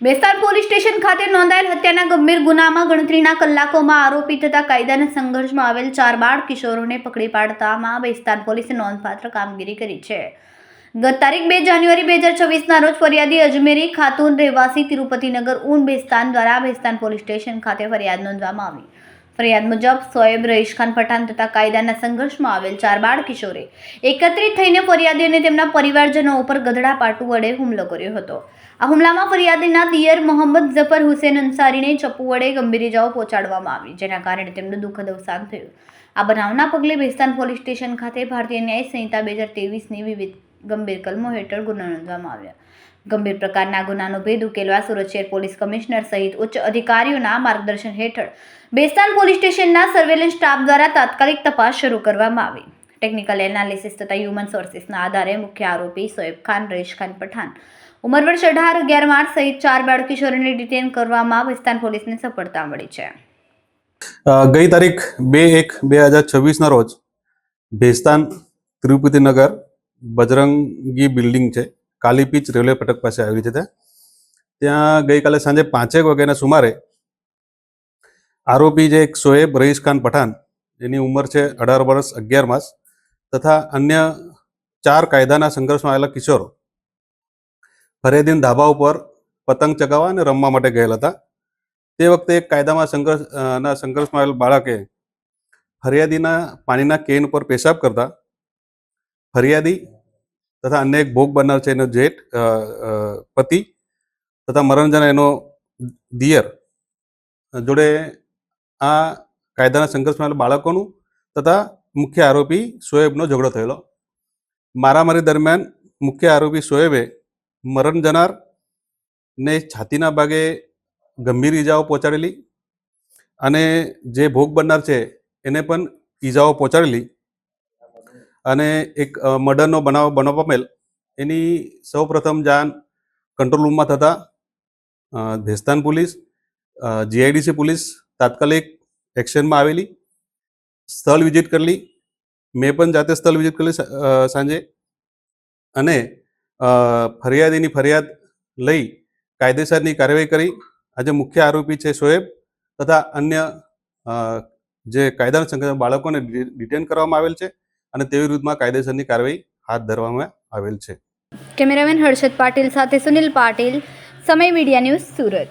Bestan police station ખાતે નોંધાયેલ હત્યાના ગંભીર ગુનામાં ગણતરીના કલાકોમાં આરોપી તથા કાયદાના સંઘર્ષમાં આવેલ 4 બાળ કિશોરોને પકડી પાડવામાં બેસ્તાન પોલીસે નોંધપાત્ર કામગીરી કરી છે. ગત તારીખ 2 જાન્યુઆરી 2026ના રોજ ફરિયાદી અજમેરી ખાતુન રહેવાસી તિરુપતિનગર ઊન બેસ્તાન દ્વારા બેસ્તાન પોલીસ સ્ટેશન ખાતે ફરિયાદ નોંધવામાં આવી. ફરિયાદ મુજબ સોએબ રઈશખાન પઠાણ તથા કાયદાના સંઘર્ષમાં આવેલ 4 બાળ કિશોરે એકત્રિત થઈને ફરિયાદી અને તેમના પરિવારજનો ઉપર ગધડા પાટુ વડે હુમલો કર્યો હતો. આ હુમલામાં ફરિયાદીના દિયર મોહમ્મદ ઝફર હુસેન અંસારીને ચપ્પુ વડે ગંભીર ઇજાઓ પહોંચાડવામાં આવી, જેના કારણે તેમનું દુઃખદ અવસાન થયું. આ બનાવના પગલે બેસ્તાન પોલીસ સ્ટેશન ખાતે ભારતીય ન્યાય સંહિતા 2023ની વિવિધ ગંભીર કલમો હેઠળ ગુનો નોંધવામાં આવ્યા. ગંભીર પ્રકારના ગુનાનો ભેદ ઉકેલવા સુરત શહેર પોલીસ કમિશનર સહિત ઉચ્ચ અધિકારીઓના માર્ગદર્શન હેઠળ બેસ્તાન પોલીસ સ્ટેશનના સર્વેલન્સ સ્ટાફ દ્વારા તાત્કાલિક તપાસ શરૂ કરવામાં આવી. ટેકનિકલ એનાલિસિસ તથા હ્યુમન સોર્સિસના આધારે મુખ્ય આરોપી સોએબ ખાન રઈશખાન પઠાણ ઉંમર વર્ષ 18, 11 માર્ચ સહિત 4 બાળ કિશોરોને ડિટેન કરવામાં બેસ્તાન પોલીસને સફળતા મળી છે. ગઈ તારીખ 2/1/2026ના રોજ બેસ્તાન તિરુપતિનગર બજરંગી બિલ્ડિંગ છે, કાલી પીચ રેલવે ફાટક પાસે આવેલી છે. ત્યાં ગઈકાલે સાંજે 5 વાગ્યાના સુમારે આરોપી જે એક સોએબ રઈશખાન પઠાણ, જેની ઉંમર છે 18 વર્ષ 11 માસ, તથા અન્ય 4 કાયદાના સંઘર્ષમાં આવેલા કિશોરો ફરિયાદીના ધાબા ઉપર પતંગ ચગાવવા અને રમવા માટે ગયેલા હતા. તે વખતે એક કાયદામાં સંઘર્ષમાં આવેલ બાળકે ફરિયાદીના પાણીના કેન ઉપર પેશાબ કરતા ફરિયાદી તથા અન્ય એક ભોગ બનનાર છે એનો જેઠ પતિ તથા મરણજના એનો દિયર જોડે આ કાયદાના સંઘર્ષમાં આવેલા બાળકોનું તથા મુખ્ય આરોપી સોએબનો ઝઘડો થયેલો. મારામારી દરમિયાન મુખ્ય આરોપી સોએબે મરણ જનાર ને છાતીના ભાગે ગંભીર ઈજાઓ પહોંચાડેલી અને જે ભોગ બનનાર છે એને પણ ઈજાઓ પહોંચાડેલી અને એક મર્ડરનો બનાવ પામેલ એની સૌપ્રથમ જાણ કંટ્રોલ રૂમમાં થતાં બેસ્તાન પોલીસ, જીઆઈડીસી પોલીસ તાત્કાલિક એક્શનમાં આવેલી, સ્થળ વિઝિટ કરેલી. મેં પણ જાતે સ્થળ વિઝિટ કરેલી સાંજે, અને ફરિયાદીની ફરિયાદ લઈ કાયદેસરની કાર્યવાહી કરી. આજે મુખ્ય આરોપી છે સોએબ તથા અન્ય જે કાયદાના સંઘર્ષ બાળકોને ડિટેન કરવામાં આવેલ છે અને તેવી વિરુદ્ધમાં કાયદેસરની કાર્યવાહી હાથ ધરવામાં આવેલ છે. કેમેરામેન હર્ષદ પાટીલ સાથે સુનિલ પાટીલ, સમય મીડિયા ન્યૂઝ, સુરત.